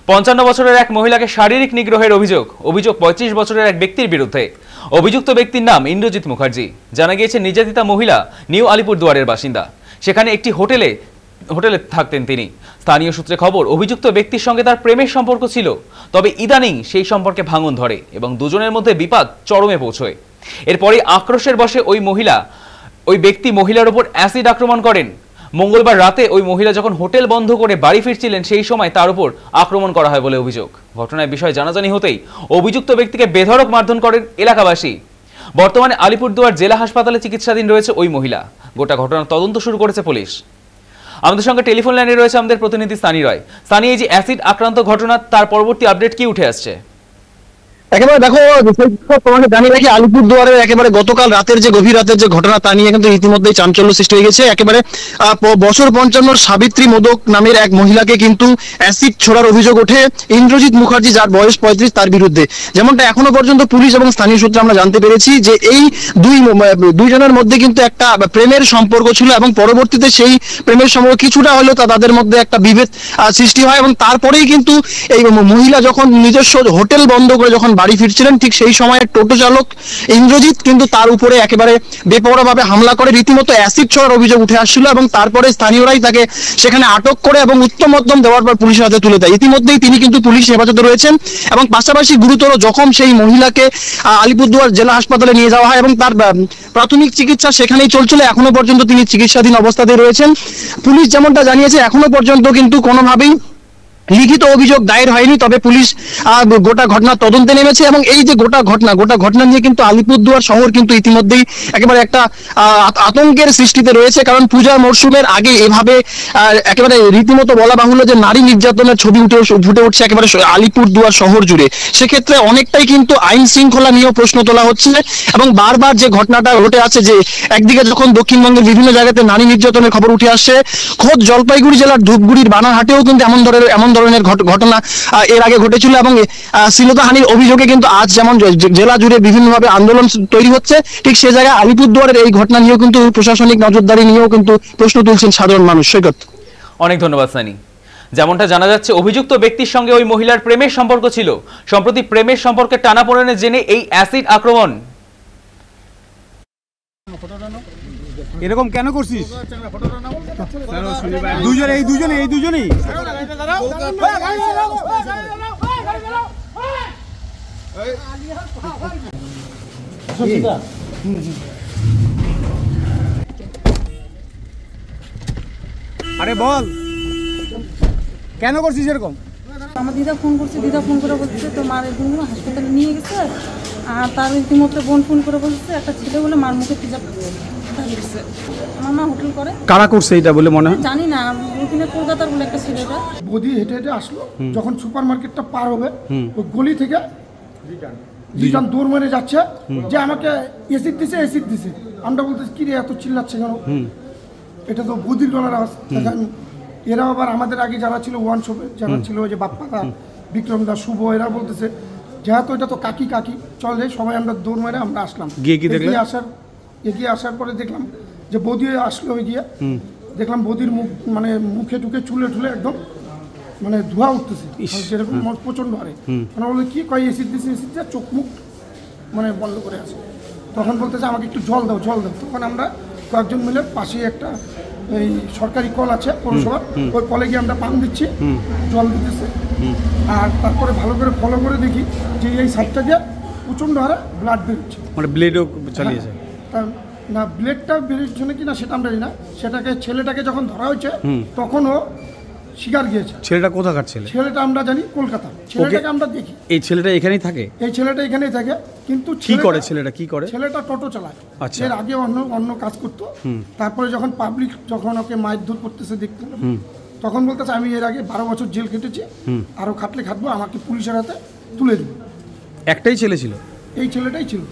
55 বছরের এক মহিলাকে শারীরিক নিগ্রহের অভিযোগ 35 বছরের এক ব্যক্তির বিরুদ্ধে। অভিযুক্ত ব্যক্তির নাম ইন্দ্রজিৎ মুখার্জি। জানা গিয়েছে নির্যাতিতা মহিলা নিউ আলিপুরদুয়ারের বাসিন্দা। সেখানে একটি হোটেলে থাকতেন তিনি। স্থানীয় সূত্রে খবর, অভিযুক্ত ব্যক্তির সঙ্গে তার প্রেমের সম্পর্ক ছিল। তবে ইদানিং সেই সম্পর্কে ভাঙন ধরে এবং দুজনের মধ্যে বিবাদ চরমে পৌঁছয়। এরপরে আক্রোশের বশে ওই ব্যক্তি মহিলার উপর অ্যাসিড আক্রমণ করেন। মঙ্গলবার রাতে ওই মহিলা যখন হোটেল বন্ধ করে বাড়ি ফিরছিলেন, সেই সময় তার উপর আক্রমণ করা হয় বলে অভিযোগ। ঘটনার বিষয়ে জানাজানি হতেই অভিযুক্ত ব্যক্তিকে বেধড়ক মারধর করেন এলাকাবাসী। বর্তমানে আলিপুরদুয়ার জেলা হাসপাতালে চিকিৎসাধীন রয়েছে ওই মহিলা। গোটা ঘটনার তদন্ত শুরু করেছে পুলিশ। আমাদের সঙ্গে টেলিফোন লাইনে রয়েছে আমাদের প্রতিনিধি সানি রয়। সানি, এই যে অ্যাসিড আক্রান্ত ঘটনা, তার পরবর্তী আপডেট কি উঠে আসছে? একেবারে দেখো, তোমাকে জানিয়ে রাখি, আলিপুরদুয়ারের একেবারে গতকাল রাতের যে গভীর রাতের যে ঘটনা, তা নিয়ে কিন্তু ইতিমধ্যেই চাঞ্চল্য সৃষ্টি হয়ে গেছে। একেবারে বছর 55 সাবিত্রী মোদক নামের এক মহিলাকে কিন্তু অ্যাসিড ছোড়ার অভিযোগ ওঠে ইন্দ্রজিৎ মুখার্জি, যার বয়স 35, তার বিরুদ্ধে। যেমনটা এখনো পর্যন্ত পুলিশ এবং স্থানীয় সূত্রে আমরা জানতে পেরেছি যে এই দুইজনের মধ্যে কিন্তু একটা প্রেমের সম্পর্ক ছিল এবং পরবর্তীতে সেই প্রেমের সম্পর্ক কিছুটা হলেও তাদের মধ্যে একটা বিভেদ সৃষ্টি হয় এবং তারপরেই কিন্তু এই মহিলা যখন নিজস্ব হোটেল বন্ধ করে যখন বাড়ি ফিরছিলেন, ঠিক সেই সময় টোটো চালক ইন্দ্রজিৎ কিন্তু তার উপরে একেবারে বেপরোয়াভাবে হামলা করে রীতিমতো অ্যাসিড ছোড়ার অভিযোগ উঠে আসছিল এবং তারপরে স্থানীয়রাই তাকে সেখানে আটক করে এবং উত্তম মধ্যম দেওয়ার পর পুলিশের হাতে তুলে দেয়। ইতিমধ্যেই তিনি কিন্তু পুলিশ হেফাজতে রয়েছেন এবং পাশাপাশি গুরুতর জখম সেই মহিলাকে আলিপুরদুয়ার জেলা হাসপাতালে নিয়ে যাওয়া হয় এবং তার প্রাথমিক চিকিৎসা সেখানেই চলছিল। এখনো পর্যন্ত তিনি চিকিৎসাধীন অবস্থাতেই রয়েছেন। পুলিশ যেমনটা জানিয়েছে, এখনো পর্যন্ত কিন্তু কোনোভাবেই লিখিত অভিযোগ দায়ের হয়নি। তবে পুলিশ গোটা ঘটনা তদন্তে নেমেছে এবং এই যে গোটা ঘটনা নিয়ে কিন্তু আলিপুরদুয়ার শহর কিন্তু ইতিমধ্যেই একেবারে একটা আতঙ্কের সৃষ্টিতে রয়েছে। কারণ পূজার মরশুমের আগে এভাবে একেবারে রীতিমতো বলা বাহুল্য যে নারী নির্যাতনের ছবি ফুটে উঠছে একেবারে আলিপুরদুয়ার শহর জুড়ে। সেক্ষেত্রে অনেকটাই কিন্তু আইন শৃঙ্খলা নিয়েও প্রশ্ন তোলা হচ্ছে এবং বারবার যে ঘটনাটা ঘটে আছে, যে একদিকে যখন দক্ষিণবঙ্গের বিভিন্ন জায়গাতে নারী নির্যাতনের খবর উঠে আসছে, খোদ জলপাইগুড়ি জেলার ধূপগুড়ির বানারহাটেও কিন্তু এমন ধরনের ঘটনা এর আগে ঘটেছিল এবং শ্লীলতাহানির অভিযোগে কিন্তু আজ যেমন জেলা জুড়ে বিভিন্নভাবে আন্দোলন তৈরি হচ্ছে, ঠিক সে জায়গায় আলিপুরদুয়ারের এই ঘটনা নিয়েও কিন্তু প্রশাসনিক নজরদারি নিয়েও কিন্তু প্রশ্ন তুলছেন সাধারণ মানুষ। সৈকত, অনেক ধন্যবাদ সানি। যেমনটা জানা যাচ্ছে, অভিযুক্ত ব্যক্তির সঙ্গে ওই মহিলার প্রেমের সম্পর্ক ছিল। সম্প্রতি প্রেমের সম্পর্কে টানাপোড়েনের জেনে এই অ্যাসিড আক্রমণ। এরকম কেন করছিস? দুজনেই আরে বল, কেন করছিস এরকম? আমার দিদা ফোন করছে, দিদা ফোন করে বলছে তো মার একদিন হাসপাতালে নিয়ে গেছে। আর তার ইতিমধ্যে বোন ফোন করে বলছে একটা ছেলে বলে মার মুখে পিজা দিচ্ছে। আমার মা হোটেল করে। কারা করছে এটা বলে মনে হয়? জানি না, ওখানে কলকাতার বলে একটা ছেলেটা। বদি হেঁটে হেঁটে আসলো, যখন সুপার মার্কেটটা পার হবে ওই গলি থেকে দুইজন দৌড় মেরে যাচ্ছে যে আমাকে এসিড দিছে। আমরা বলতেছি কি রে এত চিল্লাচ্ছে কেন? এটা তো বদির গলার আওয়াজ। এরা আবার আমাদের আগে যারা ছিল ওয়ান শপে যারা ছিল, ওই যে বাপ্পাদা, বিক্রম দা, শুভ, এরা বলতেছে যেহেতু এটা তো কাকি চল যাই, সবাই আমরা দৌড় মেরে আমরা আসলাম। এগিয়ে আসার পরে দেখলাম যে বৌদি আসলো, এগিয়ে দেখলাম বৌদির মুখ মানে মুখে ঢুকে চুলে একদম মানে ধোঁয়া উঠতেছে, যেরকম প্রচন্ড হারে। মানে বললো কি কয় এসিড দিচ্ছে, চোখ মুখ মানে বন্ধ করে আছে। তখন বলতেছে আমাকে একটু জল দাও। তখন আমরা কয়েকজন মিলে পাশে একটা এই সরকারি কল আছে পৌরসভার, ওই কলে গিয়ে আমরা পাম্প দিচ্ছি, জল দিতেছে। আর তারপরে ভালো করে ফলো করে দেখি যে এই সাইডটা দিয়ে প্রচন্ড হারে ব্লাড বেরোচ্ছে, মানে ব্লেডও চালিয়েছে। না, ব্লেডটা বেরোচ্ছে না কিনা সেটা আমরা জানি না। ছেলেটাকে যখন ধরা হয়েছে তখন ও শিকার গিয়েছে। ছেলেটা কোথাকার ছেলে? ছেলেটা আমরা জানি কলকাতা। ছেলেটাকে আমরা দেখি। এই ছেলেটা এখানেই থাকে? এই ছেলেটা এখানেই থাকে। কিন্তু কি করে ছেলেটা টোটো চালায়। এর আগে অন্য কাজ করতো। তারপরে যখন পাবলিক যখন ওকে মারধর করতেছে দেখতে, তখন বলতেছে আমি এর আগে 12 বছর জেল কেটেছি, আরো খাটলে খাটবো, আমাকে পুলিশের হাতে তুলে দেবো। একটাই ছেলে ছিল? এই ছেলেটাই ছিল।